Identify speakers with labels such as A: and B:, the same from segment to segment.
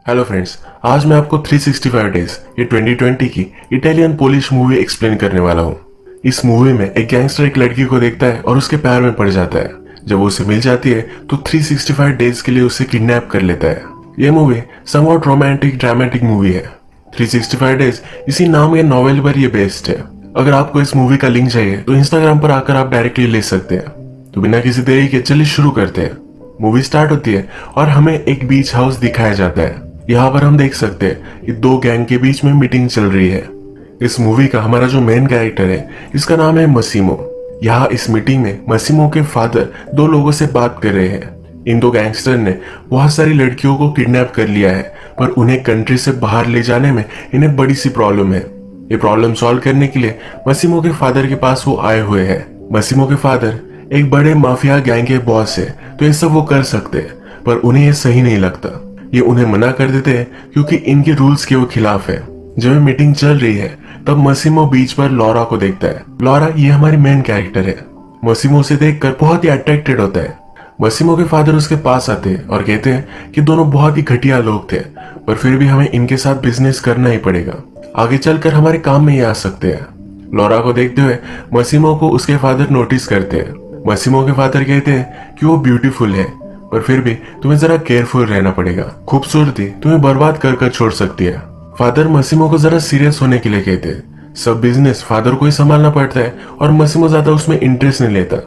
A: Hello friends, आज मैं आपको 365 डेज ये 2020 की इटालियन पोलिश मूवी एक्सप्लेन करने वाला हूँ। इस मूवी में एक गैंगस्टर एक लड़की को देखता है और उसके प्यार में पड़ जाता है। जब वो उसे मिल जाती है तो 365 डेज के लिए उसे किडनैप कर लेता है। ये movie somewhat romantic dramatic movie है। 365 डेज इसी नाम या नॉवेल पर ये बेस्ड है। अगर आपको इस मूवी का लिंक चाहिए तो इंस्टाग्राम पर आकर आप डायरेक्टली ले सकते हैं। तो बिना किसी देरी के चलिए शुरू करते हैं। मूवी स्टार्ट होती है और हमें एक बीच हाउस दिखाया जाता है। यहाँ पर हम देख सकते हैं कि दो गैंग के बीच में मीटिंग चल रही है। इस मूवी का हमारा जो मेन कैरेक्टर है इसका नाम है मसीमो। यहाँ इस मीटिंग में मसीमो के फादर दो लोगों से बात कर रहे हैं। इन दो गैंगस्टर ने बहुत सारी लड़कियों को किडनैप कर लिया है, पर उन्हें कंट्री से बाहर ले जाने में इन्हें बड़ी सी प्रॉब्लम है। ये प्रॉब्लम सॉल्व करने के लिए मसीमो के फादर के पास वो आए हुए हैं। मसीमो के फादर एक बड़े माफिया गैंग के बॉस है, तो ये सब वो कर सकते हैं, पर उन्हें ये सही नहीं लगता। ये उन्हें मना कर देते हैं क्योंकि इनके रूल्स के वो खिलाफ है। जब ये मीटिंग चल रही है तब मसीमो बीच पर लॉरा को देखता है। लॉरा ये हमारी मेन कैरेक्टर है। मसीमो से देखकर बहुत ही अट्रैक्टेड होता है। मसीमो के फादर उसके पास आते हैं और कहते हैं कि दोनों बहुत ही घटिया लोग थे, पर फिर भी हमें इनके साथ बिजनेस करना ही पड़ेगा। आगे चलकर हमारे काम में ये आ सकते हैं। लॉरा को देखते हुए मसीमो को उसके फादर नोटिस करते हैं। मसीमो के फादर कहते हैं कि वो ब्यूटीफुल है, पर फिर भी तुम्हें जरा केयरफुल रहना पड़ेगा। खूबसूरती तुम्हें बर्बाद कर छोड़ सकती है। फादर मसीमो को जरा सीरियस होने के लिए कहते हैं। सब बिजनेस फादर को ही संभालना पड़ता है और मसीमो ज्यादा उसमें इंटरेस्ट नहीं लेता।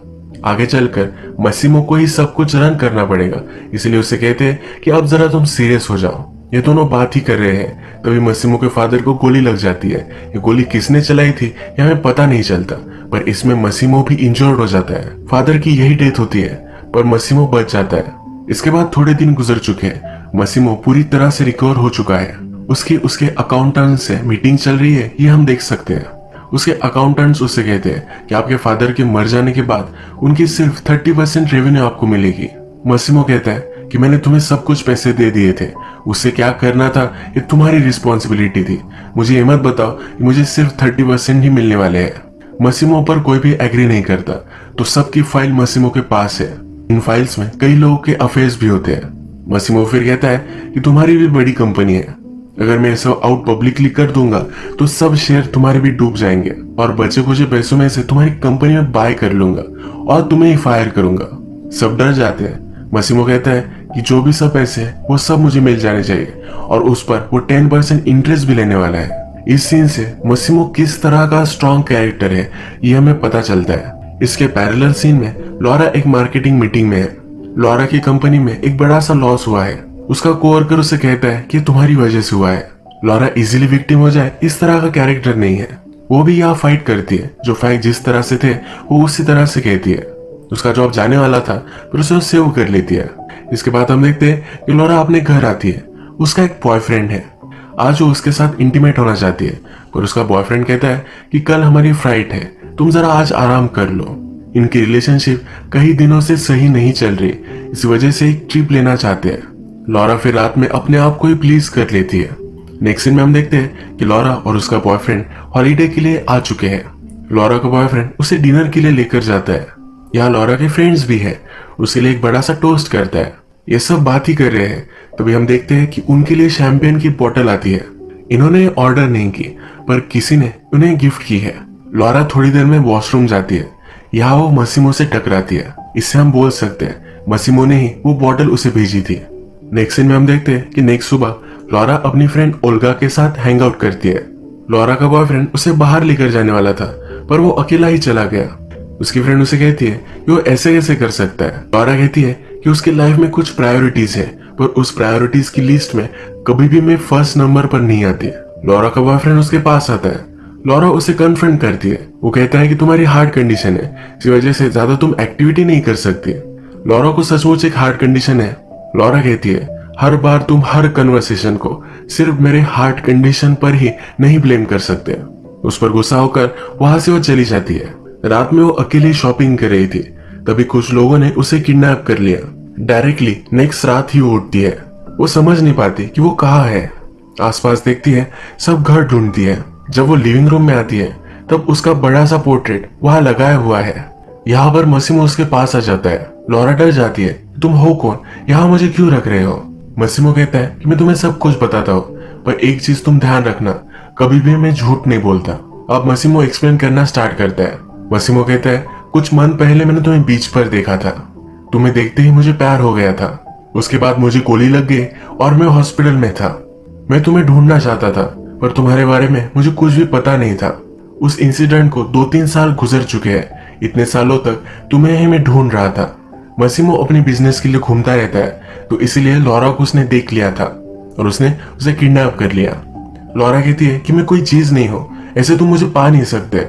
A: आगे चलकर मसीमो को ही सब कुछ रन करना पड़ेगा, इसलिए उसे कहते हैं कि अब जरा तुम सीरियस हो जाओ। ये दोनों बात ही कर रहे हैं, तभी मसीमो के फादर को गोली लग जाती है। ये गोली किसने चलाई थी ये हमें पता नहीं चलता, पर इसमें मसीमो भी इंजर्ड हो जाता है। फादर की यही डेथ होती है, पर मसीमो बच जाता है। इसके बाद थोड़े दिन गुजर चुके हैं। मसीमो पूरी तरह से रिकवर हो चुका है। उसके अकाउंटेंट से मीटिंग चल रही है, ये हम देख सकते हैं। उसके अकाउंटेंट्स उससे कहते हैं कि आपके फादर के मर जाने के बाद उनकी सिर्फ 30% रेवेन्यू आपको मिलेगी। मसीमो कहता है कि मैंने तुम्हें सब कुछ पैसे दे दिए थे, उससे क्या करना था ये तुम्हारी रिस्पॉन्सिबिलिटी थी। मुझे ये मत बताओ कि मुझे सिर्फ 30% ही मिलने वाले हैं। मसीमो पर कोई भी एग्री नहीं करता, तो सबकी फाइल मसीमो के पास है। इन फाइल्स में कई लोगों के अफेयर्स भी होते हैं। मसीमो फिर कहता है कि तुम्हारी भी बड़ी कंपनी है, अगर मैं सब आउट पब्लिकली कर दूंगा तो सब शेयर तुम्हारे भी डूब जाएंगे और बचे कुछ पैसों में से तुम्हारी कंपनी में बाय कर लूंगा और तुम्हें ही फायर करूंगा। सब डर जाते हैं। मसीमो कहता है कि जो भी सब पैसे है वो सब मुझे मिल जाने चाहिए और उस पर वो 10% इंटरेस्ट भी लेने वाला है। इस सीन से मसीमो किस तरह का स्ट्रॉन्ग कैरेक्टर है ये हमें पता चलता है। इसके पैरेलल सीन में लॉरा एक मार्केटिंग मीटिंग में है। लॉरा की कंपनी में एक बड़ा सा लॉस हुआ है। उसका कोवर्कर उसे कहता है कि तुम्हारी वजह से हुआ है। लॉरा इजीली विक्टिम हो जाए इस तरह का कैरेक्टर नहीं है। वो भी यहाँ फाइट करती है। जो फैक्ट जिस तरह से थे वो उसी तरह से कहती है। उसका जॉब जाने वाला था पर उसे सेव कर लेती है। इसके बाद हम देखते हैं कि लॉरा अपने घर आती है। उसका एक बॉयफ्रेंड है। आज वो उसके साथ इंटीमेट होना चाहती है, पर उसका बॉयफ्रेंड कहता है कि कल हमारी फ्लाइट है, तुम जरा आज आराम कर लो। इनकी रिलेशनशिप कई दिनों से सही नहीं चल रही, इस वजह से एक ट्रिप लेना चाहते हैं। लॉरा फिर रात में अपने आप को ही प्लीज कर लेती है। नेक्स्ट सीन में हम देखते हैं कि लॉरा और उसका बॉयफ्रेंड हॉलीडे के लिए आ चुके हैं। लॉरा का बॉयफ्रेंड उसे डिनर के लिए लेकर जाता है। यहाँ लॉरा के फ्रेंड्स भी है, उसके लिए एक बड़ा सा टोस्ट करता है। ये सब बात ही कर रहे हैं, तभी हम देखते हैं कि उनके लिए शैंपेन की बोतल आती है। इन्होंने ऑर्डर नहीं की, पर किसी ने उन्हें गिफ्ट की है। लॉरा थोड़ी देर में वॉशरूम जाती है। यहाँ वो मसीमो से टकराती है। इससे हम बोल सकते हैं मसीमो ने ही वो बॉटल उसे भेजी थी। नेक्स्ट सीन में हम देखते हैं कि नेक्स्ट सुबह लॉरा अपनी फ्रेंड ओल्गा के साथ हैंग आउट करती है। लॉरा का बॉयफ्रेंड उसे बाहर लेकर जाने वाला था, पर वो अकेला ही चला गया। उसकी फ्रेंड उसे कहती है कि वो ऐसे कैसे कर सकता है। लॉरा कहती है कि उसकी लाइफ में कुछ प्रायोरिटीज है, पर उस प्रायोरिटीज की लिस्ट में कभी भी मैं फर्स्ट नंबर पर नहीं आती। लॉरा का बॉयफ्रेंड उसके पास आता है। लॉरा उसे कन्फ्रंट करती है। वो कहता है कि तुम्हारी हार्ट कंडीशन है, इस वजह से ज्यादा तुम एक्टिविटी नहीं कर सकती। लॉरा को सचमुच एक हार्ट कंडीशन है। लॉरा कहती है हर बार तुम हर कन्वर्सेशन को सिर्फ मेरे हार्ट कंडीशन पर ही नहीं ब्लेम कर सकते। उस पर गुस्सा होकर वहां से वो चली जाती है। रात में वो अकेली शॉपिंग कर रही थी, तभी कुछ लोगों ने उसे किडनैप कर लिया। डायरेक्टली नेक्स्ट रात ही वो उठती है। वो समझ नहीं पाती कि वो कहाँ है। आसपास देखती है, सब घर ढूंढती है। जब वो लिविंग रूम में आती है तब उसका बड़ा सा पोर्ट्रेट वहां लगाया हुआ है। यहाँ पर मसीमो उसके पास आ जाता है। लॉरा डर जाती है, तुम हो कौन, यहाँ मुझे क्यों रख रहे हो। मसीमो कहता है कि मैं तुम्हें सब कुछ बताता हूँ, पर एक चीज तुम ध्यान रखना, कभी भी मैं झूठ नहीं बोलता। अब मसीमो एक्सप्लेन करना स्टार्ट करता है। मसीमो कहता है, कुछ मंथ पहले मैंने तुम्हें बीच पर देखा था, तुम्हें देखते ही मुझे प्यार हो गया था। उसके बाद मुझे गोली लग गई और मैं हॉस्पिटल में था। मैं तुम्हें ढूंढना चाहता था, पर तुम्हारे बारे में मुझे कुछ भी पता नहीं था। उस इंसिडेंट को 2-3 साल गुजर चुके हैं। इतने सालों तक तुम्हें ही मैं ढूंढ रहा था। मसीमो अपनी बिजनेस के लिए घूमता रहता है, तो इसीलिए लॉरा को उसने देख लिया था और उसने उसे किडनैप कर लिया। लॉरा कहती है कि मैं कोई चीज नहीं हूं, ऐसे तुम मुझे पा नहीं सकते।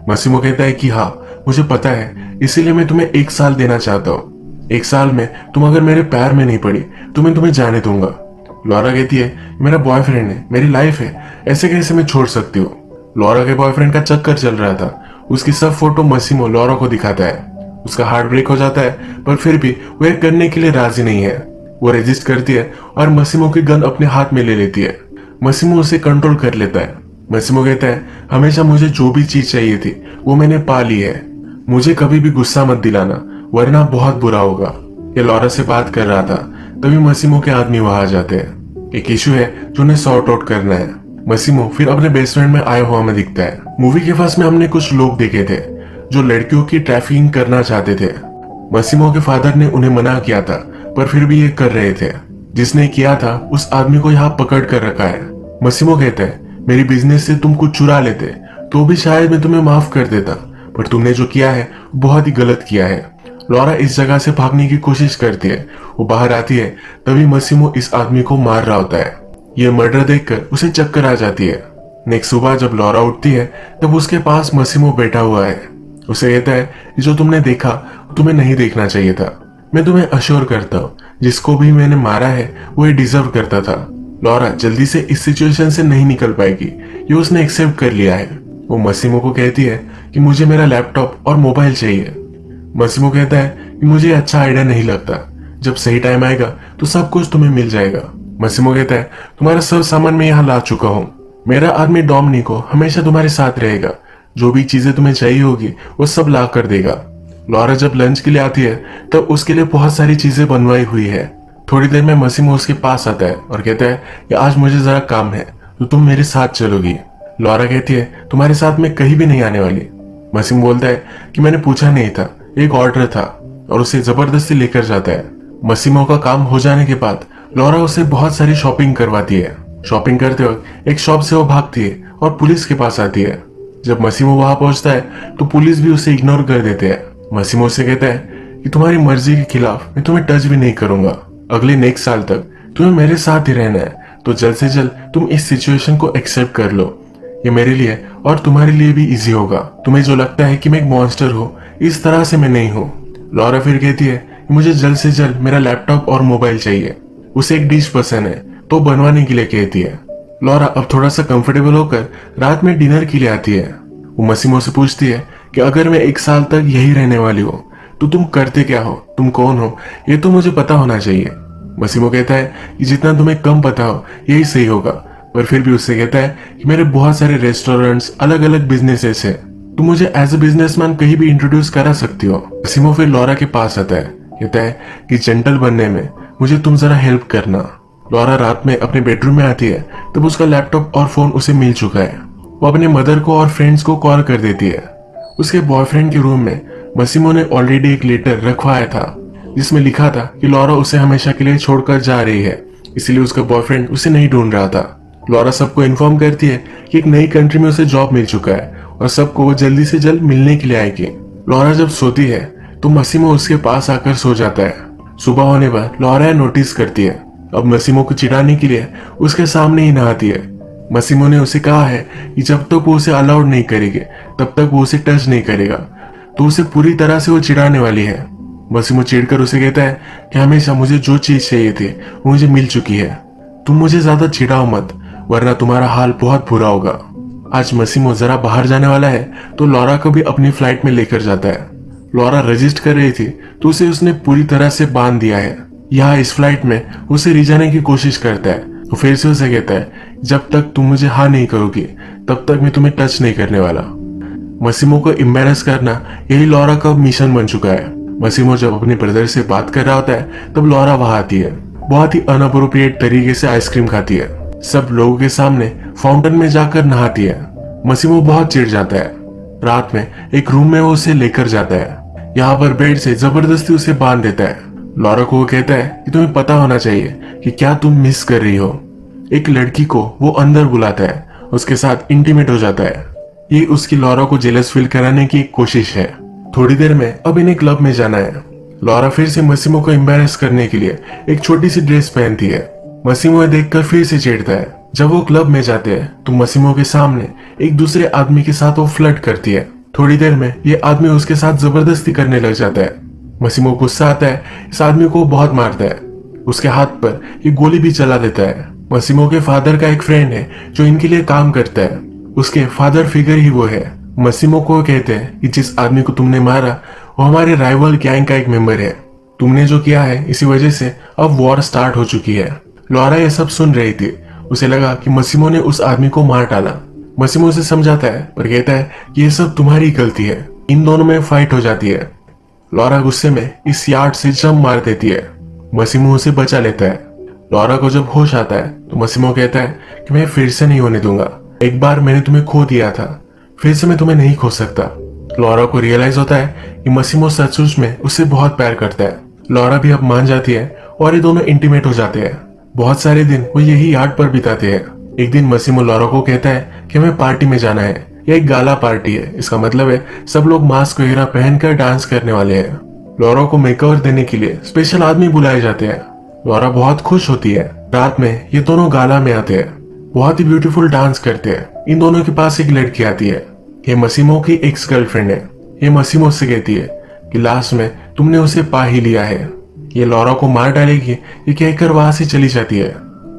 A: मसीमो कहता है कि हाँ मुझे पता है, इसीलिए मैं तुम्हें 1 साल देना चाहता हूँ। 1 साल में तुम अगर मेरे पैर में नहीं पड़ी तो मैं तुम्हें जाने दूंगा। लॉरा कहती है, मेरा बॉयफ्रेंड है, मेरी लाइफ है, ऐसे कैसे मैं छोड़ सकती हूँ। लॉरा के बॉयफ्रेंड का चक्कर चल रहा था। उसकी सब फोटो मसीमो लॉरा को दिखाता है। उसका हार्ट ब्रेक हो जाता है, पर फिर भी वो ये करने के लिए राजी नहीं है। वो रेजिस्ट करती है और मसीमो की गन अपने हाथ में ले लेती है। मसीमो उसे कंट्रोल कर लेता है। मसीमो कहता है, हमेशा मुझे जो भी चीज चाहिए थी वो मैंने पा ली है, मुझे कभी भी गुस्सा मत दिलाना वरना बहुत बुरा होगा। ये लॉरा से बात कर रहा था, तभी मसीमो के आदमी वहां आ जाते हैं। एक इशू है जो उन्हें सॉर्ट आउट करना है। मसीमो फिर अपने बेस्ट फ्रेंड में आया हुआ में दिखता है। मूवी के फर्स्ट में हमने कुछ लोग देखे थे जो लड़कियों की ट्रैफिकिंग करना चाहते थे। मसीमो के फादर ने उन्हें मना किया था, पर फिर भी ये कर रहे थे। जिसने किया था उस आदमी को यहाँ पकड़ कर रखा है। मसीमो कहता है, मेरी बिजनेस से तुम कुछ चुरा लेते तो भी शायद मैं तुम्हें माफ कर देता, पर तुमने जो किया है बहुत ही गलत किया है। लॉरा इस जगह से भागने की कोशिश करती है। वो बाहर आती है, तभी मसीमो इस आदमी को मार रहा होता है। ये मर्डर देखकर उसे चक्कर आ जाती है। नेक्स्ट सुबह जब लॉरा उठती है तब उसके पास मसीमो बैठा हुआ है। उसे कहता है, जो तुमने देखा तुम्हें नहीं देखना चाहिए था। मैं तुम्हें अश्योर करता हूँ, जिसको भी मैंने मारा है वो ये डिजर्व करता था। लॉरा जल्दी से इस सिचुएशन से नहीं निकल पाएगी, ये उसने एक्सेप्ट कर लिया है। वो मसीमो को कहती है कि मुझे मेरा लैपटॉप और मोबाइल चाहिए। मसीमो कहता है कि मुझे अच्छा आइडिया नहीं लगता, जब सही टाइम आएगा तो सब कुछ तुम्हें मिल जाएगा। मसीमो कहता है, तुम्हारा सब सामान मैं यहाँ ला चुका हूँ। मेरा आदमी डोमिनिको हमेशा तुम्हारे साथ रहेगा, जो भी चीजें तुम्हें चाहिए होगी वो सब ला कर देगा। लॉरा जब लंच के लिए आती है तब उसके लिए बहुत सारी चीजें बनवाई हुई है। थोड़ी देर में मसीमो उसके पास आता है और कहता है कि आज मुझे जरा काम है तो तुम मेरे साथ चलोगी। लॉरा कहती है, तुम्हारे साथ मैं कहीं भी नहीं आने वाली। मसीमो बोलता है कि मैंने पूछा नहीं था, एक ऑर्डर था, और उसे जबरदस्ती लेकर जाता है। मसीमो का काम हो जाने के बाद लॉरा उसे बहुत सारी शॉपिंग करवाती है। शॉपिंग करते वक्त एक शॉप से वो भागती है और पुलिस के पास आती है। जब मसीमो वहां पहुंचता है तो पुलिस भी उसे इग्नोर कर देते हैं। मसीमो से कहता है कि तुम्हारी मर्जी के खिलाफ मैं तुम्हें टच भी नहीं करूंगा। अगले नेक्स्ट साल तक तुम्हें मेरे साथ ही रहना है, तो जल्द से जल्द तुम इस सिचुएशन को एक्सेप्ट कर लो। ये मेरे लिए और तुम्हारे लिए भी इजी होगा। तुम्हें जो लगता है कि मैं एक मॉन्स्टर हूँ, इस तरह से मैं नहीं हूँ। लॉरा फिर कहती है कि मुझे जल्द से जल्द मेरा लैपटॉप और मोबाइल चाहिए। उसे एक डिश पसंद है तो बनवाने के लिए कहती है। लॉरा अब थोड़ा सा कंफर्टेबल होकर रात में डिनर के लिए आती है। वो मसीमो से पूछती है कि अगर मैं 1 साल तक यही रहने वाली हूँ तो तुम करते क्या हो, तुम कौन हो, ये तो मुझे पता होना चाहिए। मसीमो कहता है कि जितना तुम्हें कम पता हो यही सही होगा, पर फिर भी उससे कहता है कि मेरे बहुत सारे रेस्टोरेंट्स, अलग अलग बिजनेसेस है, तुम मुझे एज ए बिजनेसमैन कहीं भी इंट्रोड्यूस करा सकती हो। मसीमो फिर लॉरा के पास आता है, कहता है कि जेंटल बनने में मुझे तुम जरा हेल्प करना। लॉरा रात में अपने बेडरूम में आती है तब उसका लैपटॉप और फोन उसे मिल चुका है। वो अपने मदर को और फ्रेंड्स को कॉल कर देती है। उसके बॉयफ्रेंड के रूम में मसीमो ने ऑलरेडी एक लेटर रखवाया था जिसमें लिखा था कि लॉरा उसे हमेशा के लिए छोड़कर जा रही है, इसलिए उसका बॉयफ्रेंड उसे नहीं ढूंढ रहा था। लॉरा सबको इन्फॉर्म करती है कि एक नई कंट्री में उसे जॉब मिल चुका है और सबको वो जल्दी से जल्द मिलने के लिए आएगी। लॉरा जब सोती है तो मसीमो उसके पास आकर सो जाता है। सुबह होने पर लॉरा नोटिस करती है, अब मसीमो को चिढ़ाने के लिए उसके सामने ही नहाती है। मसीमो ने उसे कहा है कि जब तक वो उसे अलाउड नहीं करेगी तब तक वो उसे टच नहीं करेगा, तो उसे पूरी तरह से वो चिढ़ाने वाली है। मसीमो चिढ़कर उसे कहता है कि हमेशा मुझे जो चीज चाहिए थी वो मुझे मिल चुकी है, तुम मुझे ज्यादा चिढ़ाओ मत वरना तुम्हारा हाल बहुत बुरा होगा। आज मसीमो जरा बाहर जाने वाला है तो लॉरा को भी अपनी फ्लाइट में लेकर जाता है। लॉरा रजिस्ट कर रही थी तो उसे उसने पूरी तरह से बांध दिया है। यहाँ इस फ्लाइट में उसे रिझाने की कोशिश करता है तो फिर से उसे कहता है जब तक तुम मुझे हाँ नहीं करोगी तब तक मैं तुम्हें टच नहीं करने वाला। मसीमो को एम्बैरेस करना यही लॉरा का मिशन बन चुका है। मसीमो जब अपने ब्रदर से बात कर रहा होता है तब लॉरा वहां आती है। बहुत ही अनअप्रोप्रिएट तरीके से आइसक्रीम खाती है, सब लोगों के सामने फाउंटेन में जाकर नहाती है। मसीमो बहुत चिढ़ जाता है। रात में एक रूम में वो उसे लेकर जाता है। यहाँ पर बेड से जबरदस्ती उसे बांध देता है। लॉरा को वो कहता है कि तुम्हें पता होना चाहिए कि क्या तुम मिस कर रही हो। एक लड़की को वो अंदर बुलाता है, उसके साथ इंटीमेट हो जाता है। ये उसकी लॉरा को जेलस फील कराने की एक कोशिश है। थोड़ी देर में अब इन्हें क्लब में जाना है। लॉरा फिर से मसीमो को एम्बैरेस करने के लिए एक छोटी सी ड्रेस पहनती है। मसीमो देखकर फिर से चिढ़ता है। जब वो क्लब में जाते हैं तो मसीमो के सामने एक दूसरे आदमी के साथ वो फ्लर्ट करती है। थोड़ी देर में ये आदमी उसके साथ जबरदस्ती करने लग जाता है। मसीमो गुस्सा आता है, इस आदमी को बहुत मारता है, उसके हाथ पर एक गोली भी चला देता है। मसीमो के फादर का एक फ्रेंड है जो इनके लिए काम करता है, उसके फादर फिगर ही वो है। मसीमो को कहते हैं कि जिस आदमी को तुमने मारा वो हमारे राइवल गैंग का एक मेंबर है, तुमने जो किया है इसी वजह से अब वॉर स्टार्ट हो चुकी है। लॉरा ये सब सुन रही थी। उसे लगा कि मसीमो ने उस आदमी को मार डाला। मसीमो उसे समझाता है पर कहता है कि ये सब तुम्हारी गलती है। इन दोनों में फाइट हो जाती है। लॉरा गुस्से में इस यार्ड से जंप मार देती है। मसीमो उसे बचा लेता है। लॉरा को जब होश आता है तो मसीमो कहता है कि मैं फिर से नहीं होने दूंगा। एक बार मैंने तुम्हें खो दिया था, फिर से मैं तुम्हें नहीं खो सकता। लॉरा को रियलाइज होता है कि मसीमो सचमुच में उससे बहुत प्यार करता है। लॉरा भी अब मान जाती है और ये दोनों इंटीमेट हो जाते हैं। बहुत सारे दिन वो यही यार्ड पर बिताते हैं। एक दिन मसीमो लॉरा को कहता है कि हमें पार्टी में जाना है। यह एक गाला पार्टी है, इसका मतलब है सब लोग मास्क वगैरह पहनकर डांस करने वाले हैं। लॉरा को मेकओवर देने के लिए स्पेशल आदमी बुलाए जाते हैं। लॉरा बहुत खुश होती है। रात में ये दोनों गाला में आते हैं, बहुत ही ब्यूटीफुल डांस करते हैं। इन दोनों के पास एक लड़की आती है। ये मसीमो की एक्स गर्लफ्रेंड है। ये मसीमो से कहती है कि लास्ट में तुमने उसे पा ही लिया है, ये लॉरा को मार डालेगी, ये कहकर वहां से चली जाती है।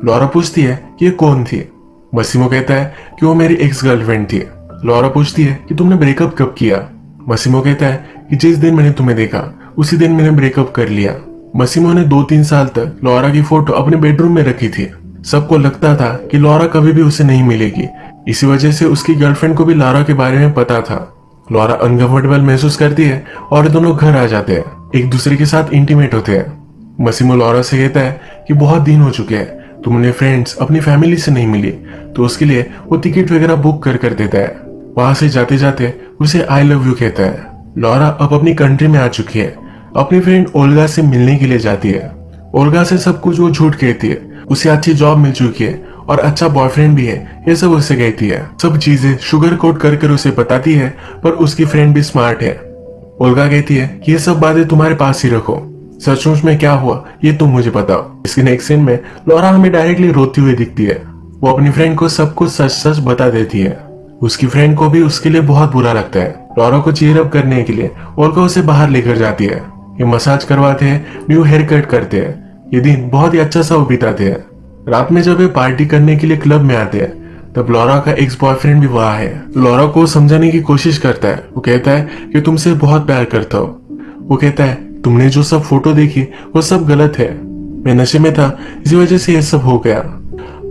A: लॉरा पूछती है कि ये कौन थी। मसीमो कहता है कि वो मेरी एक्स गर्लफ्रेंड थी। लॉरा पूछती है कि तुमने ब्रेकअप कब किया। मसीमो कहता है कि जिस दिन मैंने तुम्हें देखा उसी दिन मैंने ब्रेकअप कर लिया। मसीमो ने 2-3 साल तक लॉरा की फोटो अपने बेडरूम में रखी थी। सबको लगता था कि लॉरा कभी भी उसे नहीं मिलेगी, इसी वजह से उसकी गर्लफ्रेंड को भी लॉरा के बारे में पता था। लॉरा अनकंफर्टेबल महसूस करती है और दोनों घर आ जाते हैं, एक दूसरे के साथ इंटीमेट होते हैं। मसीमो लॉरा से कहता है कि बहुत दिन हो चुके हैं, तुमने फ्रेंड्स अपनी फैमिली से नहीं मिली, तो उसके लिए वो टिकट वगैरह बुक कर देता है। वहां से जाते जाते उसे आई लव यू कहता है। लॉरा अब अपनी कंट्री में आ चुकी है, अपनी फ्रेंड ओल्गा से मिलने के लिए जाती है। ओल्गा से सब कुछ वो झूठ कहती है, उसे अच्छी जॉब मिल चुकी है और अच्छा बॉयफ्रेंड भी है, ये सब उसे कहती है। सब चीजें शुगर कोट कर उसे बताती है, पर उसकी फ्रेंड भी स्मार्ट है। ओल्गा कहती है कि ये सब बातें तुम्हारे पास ही रखो, सचमुच में क्या हुआ ये तुम मुझे बताओ। इसके नेक्स्ट सीन में लॉरा हमें डायरेक्टली रोती हुई दिखती है। वो अपनी फ्रेंड को सब कुछ सच सच बता देती है। उसकी फ्रेंड को भी उसके लिए बहुत बुरा लगता है। लॉरा को चीयर अप करने के लिए ओल्गा उसे बाहर लेकर जाती है। ये मसाज करवाते हैं, न्यू हेयर कट करते हैं। ये दिन बहुत ही अच्छा सा वो बिताते हैं। रात में जब ये पार्टी करने के लिए क्लब में आते हैं तब लॉरा का एक्स बॉयफ्रेंड भी वहां है। लॉरा को समझाने की कोशिश करता है। वो कहता है कि तुमसे बहुत प्यार करता हूँ। वो कहता है तुमने जो सब फोटो देखी वो सब गलत है, मैं नशे में था, इसी वजह से ये सब हो गया।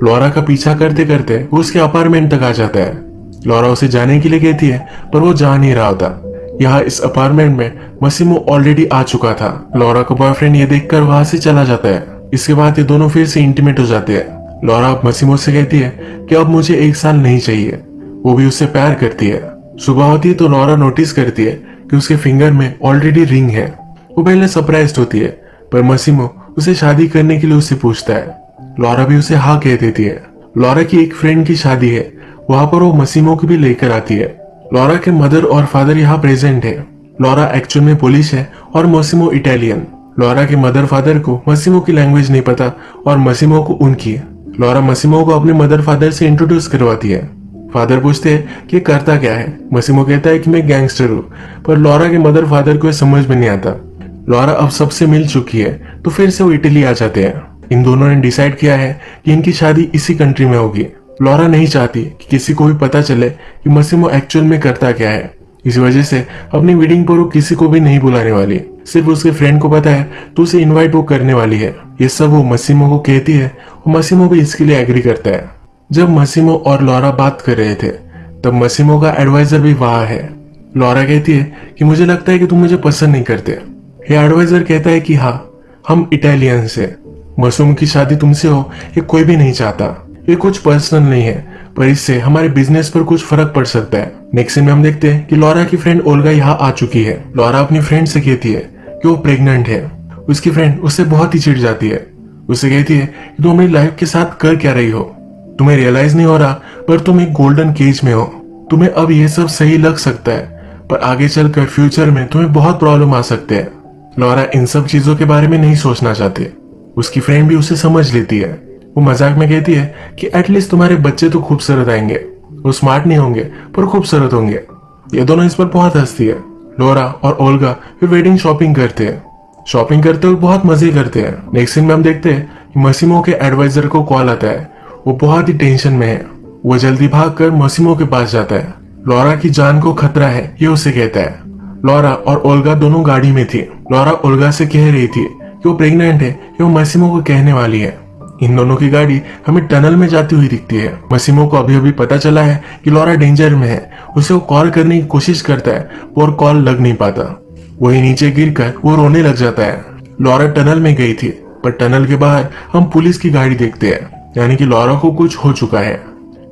A: लॉरा का पीछा करते करते वो उसके अपार्टमेंट तक आ जाता है। लॉरा उसे जाने के लिए कहती है पर वो जा नहीं रहा होता। यहाँ इस अपार्टमेंट में मसीमो ऑलरेडी आ चुका था। लॉरा का बॉयफ्रेंड ये देखकर वहां से चला जाता है। इसके बाद ये दोनों फिर से इंटीमेट हो जाते हैं। लॉरा अब मसीमो से कहती है कि अब मुझे 1 साल नहीं चाहिए। वो भी उससे प्यार करती है। सुबह होती है तो लॉरा नोटिस करती है कि उसके फिंगर में ऑलरेडी रिंग है। वो पहले सरप्राइज्ड होती है पर मसीमो उसे शादी करने के लिए उससे पूछता है। लॉरा भी उसे हाँ कह देती है। लॉरा की एक फ्रेंड की शादी है, वहां पर वो मसीमो को भी लेकर आती है। लॉरा के मदर और फादर यहाँ प्रेजेंट है। लॉरा एक्चुअल में पोलिश है और मसीमो इटालियन। लॉरा के मदर फादर को मसीमो की लैंग्वेज नहीं पता और मसीमो को उनकी। लॉरा मसीमो को अपने मदर फादर से इंट्रोड्यूस करवाती है। फादर पूछते हैं कि करता क्या है। मसीमो कहता है कि मैं गैंगस्टर हूँ, पर लॉरा के मदर फादर को समझ में नहीं आता। लॉरा अब सबसे मिल चुकी है तो फिर से वो इटली आ जाते हैं। इन दोनों ने डिसाइड किया है कि इनकी शादी इसी कंट्री में होगी। लॉरा नहीं चाहती कि किसी को भी पता चले कि मसीमो एक्चुअल में करता क्या है, इस वजह से अपनी वेडिंग पर वो किसी को भी नहीं बुलाने वाली। सिर्फ उसके फ्रेंड को पता है तो उसे इनवाइट वो करने वाली है। ये सब वो मसीमो को कहती है और मसीमो भी इसके लिए एग्री करता है। जब मसीमो और लॉरा बात कर रहे थे तब मसीमो का एडवाइजर भी वहां है। लॉरा कहती है कि मुझे लगता है कि तुम मुझे पसंद नहीं करते। ये एडवाइजर कहता है कि हाँ, हम इटालियंस है। मासूम की शादी तुमसे हो ये कोई भी नहीं चाहता। ये कुछ पर्सनल नहीं है, पर इससे हमारे बिजनेस पर कुछ फर्क पड़ सकता है। नेक्स्ट सीन में हम देखते हैं कि लॉरा की फ्रेंड ओल्गा यहाँ आ चुकी है। लॉरा अपनी फ्रेंड से कहती है कि वो प्रेग्नेंट है। उसकी फ्रेंड उससे बहुत ही चिढ़ जाती है। उससे कहती है कि तुम अपनी लाइफ के साथ कर क्या रही हो, तुम्हें रियलाइज नहीं हो रहा, पर तुम एक गोल्डन केज में हो। तुम्हें अब ये सब सही लग सकता है, पर आगे चलकर फ्यूचर में तुम्हें बहुत प्रॉब्लम आ सकते हैं। लॉरा इन सब चीजों के बारे में नहीं सोचना चाहती। उसकी फ्रेंड भी उसे समझ लेती है। वो मजाक में कहती है कि एटलीस्ट तुम्हारे बच्चे तो खूबसूरत आएंगे। वो स्मार्ट नहीं होंगे पर खूबसूरत होंगे। ये दोनों इस पर बहुत हंसती है। लॉरा और ओल्गा फिर वेडिंग शॉपिंग करते हैं। शॉपिंग करते हुए बहुत मजे करते हैं। नेक्स्ट सीन में हम देखते हैं कि मसीमो के एडवाइजर को कॉल आता है। वो बहुत ही टेंशन में है। वो जल्दी भागकर मसीमो के पास जाता है। लॉरा की जान को खतरा है ये उसे कहता है। लॉरा और ओल्गा दोनों गाड़ी में थी। लॉरा ओल्गा से कह रही थी कि वो प्रेग्नेंट है, ये वो मसीमो को कहने वाली है। इन दोनों की गाड़ी हमें टनल में जाती हुई दिखती है। मसीमो को अभी अभी पता चला है कि लॉरा डेंजर में है। उसे वो कॉल करने की कोशिश करता है और कॉल लग नहीं पाता। वही नीचे गिरकर वो रोने लग जाता है। लॉरा टनल में गई थी, पर टनल के बाहर हम पुलिस की गाड़ी देखते हैं, यानी कि लॉरा को कुछ हो चुका है।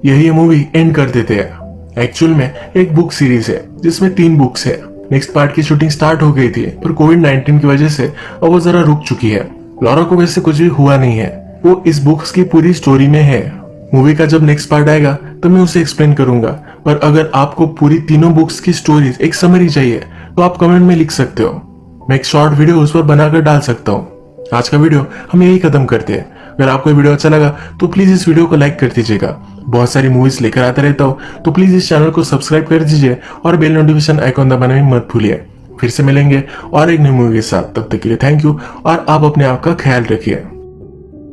A: यही ये मूवी एंड कर देते हैं। एक्चुअल में एक बुक सीरीज है जिसमें 3 बुक्स है। नेक्स्ट पार्ट की शूटिंग स्टार्ट हो गई थी, पर कोविड-19 की वजह से अब वो जरा रुक चुकी है। लॉरा को वैसे कुछ भी हुआ नहीं है, वो इस बुक्स की पूरी स्टोरी में है। मूवी का जब नेक्स्ट पार्ट आएगा तो मैं उसे एक्सप्लेन करूंगा, पर अगर आपको पूरी तीनों बुक्स की स्टोरीज एक समरी चाहिए तो आप कमेंट में लिख सकते हो। मैं एक शॉर्ट वीडियो उस पर बनाकर डाल सकता हूँ। आज का वीडियो हम यही खत्म करते हैं। अगर आपको वीडियो अच्छा लगा तो प्लीज इस वीडियो को लाइक कर दीजिएगा। बहुत सारी मूवीज लेकर आता रहता हूँ, तो प्लीज इस चैनल को सब्सक्राइब कर दीजिए और बेल नोटिफिकेशन आइकॉन दबाना भी मत भूलिए। फिर से मिलेंगे और एक नई मूवी के साथ। तब तक के लिए थैंक यू और आप अपने आप का ख्याल रखिए।